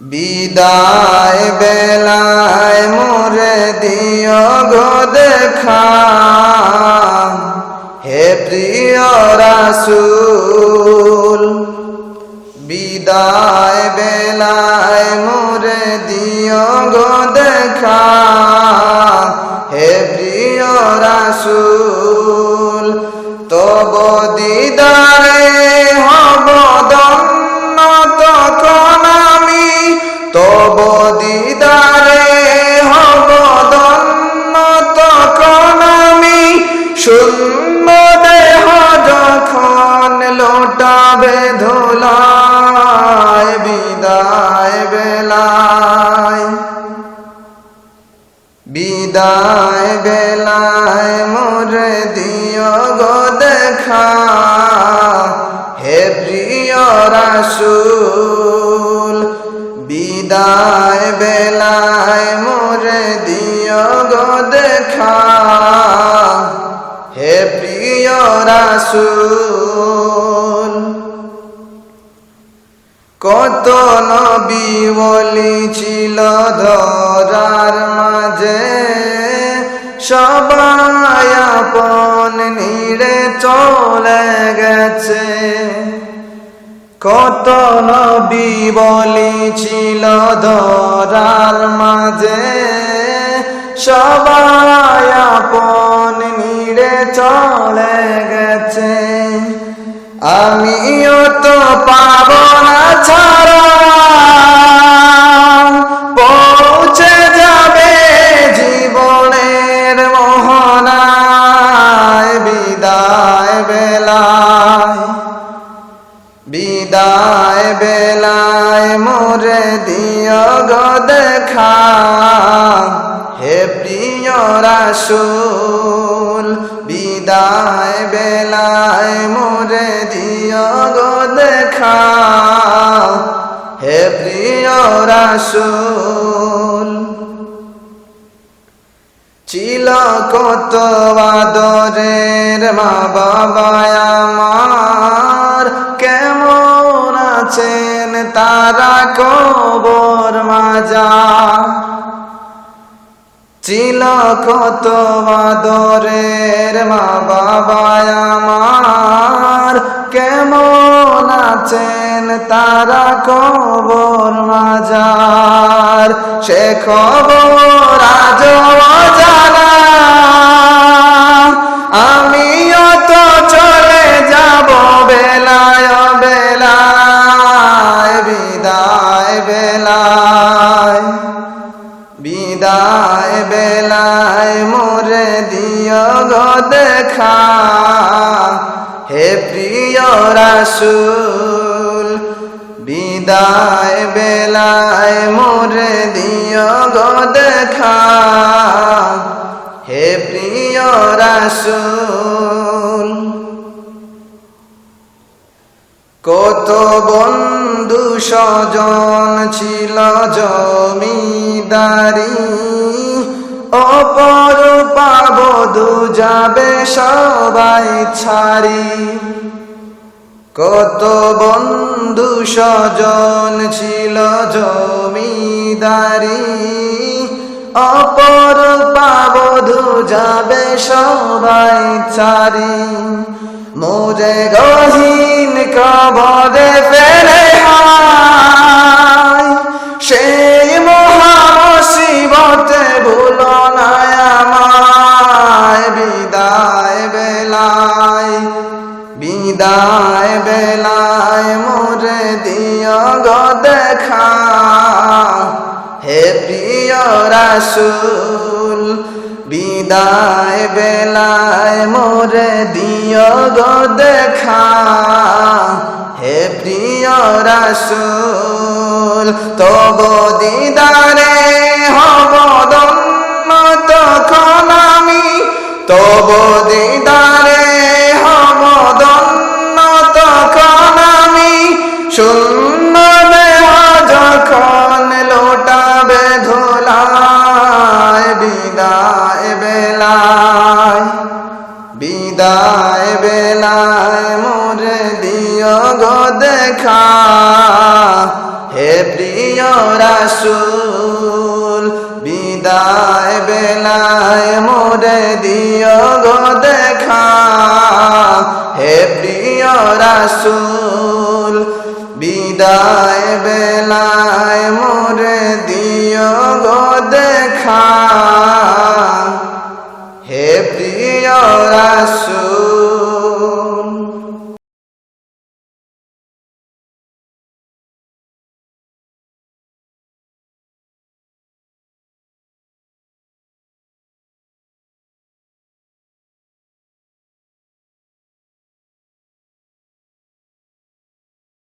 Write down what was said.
বিদায় বেলায় মোরে দিও গো দেখা, হে প্রিয় রাসূল। বিদায় বেলায় মোরে দিও গো দেখা, হে প্রিয় রাসূল। তব দিদারে হব ধন্য তখন আমি, তব দিদারে হব ধন্য তখন আমি। শূন্য দেহ যখন লোটাবে ধুলায়, বিদায় বেলায়, বিদায় বেলায় মোরে দিও গো দেখা, হে প্রিয় রাসূল। বিদায় বেলায় মোরে দিও গো দেখা, হে প্রিয় রাসূল। কত নবী ওলি ছিল ধরার মাঝে, সবাই আপন নিরে চলে গেছে। কত নবী ওলি ছিল ধরার মাঝে, সবাই আপন নিরে চলে গেছে। আমিও তো পাবো না ছাড়া, পৌঁছে যাবে জীবনের মোহনায়। বিদায় বেলায়, বিদায় বেলায় মোরে দিও গো দেখা, হে প্রিয় রাসূল। বিদায় বেলায় মোরে দিও গো দেখা, হে প্রিয় রাসূল। ছিল কত আদরের মা বাবা আমার, কেমন আছেন তারা কবর মাঝার। ছিল কত আদরের মা বাবা আমার, কেমন আছেন তারা কবর মাঝার। সে খবর আজও অজানা, আমিও তো চলে যাব বেলায় বেলায়। বিদায় বেলায়, বিদায় বেলায় মোরে দিও গো দেখা, হে প্রিয় রাসূল। বিদায় বেলায় মোরে দিও গো দেখা, হে প্রিয় রাসূল। কত বন্ধু স্বজন ছিল জমিদারি, অপরূপা বধূ যাবে সবাই ছাড়ি। কত বন্ধু স্বজন ছিল জমিদারি, অপরূপা বধূ যাবে সবাই ছাড়ি। মোরে গহীন কবরে ফেলে হায়, সেই মহা মুসিবতে ভুলো না আমায়। বিদায় বেলায়, বিদায় বেলায় মোরে দিও গো দেখা, হে প্রিয় রাসূল। বিদায় বেলায় মোরে দিও গো দেখা, হে প্রিয় রাসূল। তব দিদারে হব ধন্য তখন আমি, তব দিদারে হব ধন্য তখন আমি। শূন্য দেহ যখন লোটাবে ধুলায়, বিদায় বেলায়, বিদায় বেলায় মোরে দিও গো দেখা, হে প্রিয় রাসূল বিদায় বেলায় মোরে দিও গো দেখা হে প্রিয় রাসূল বিদায় বেলায় মোরে দিও গো দেখা হে প্রিয় রাসূল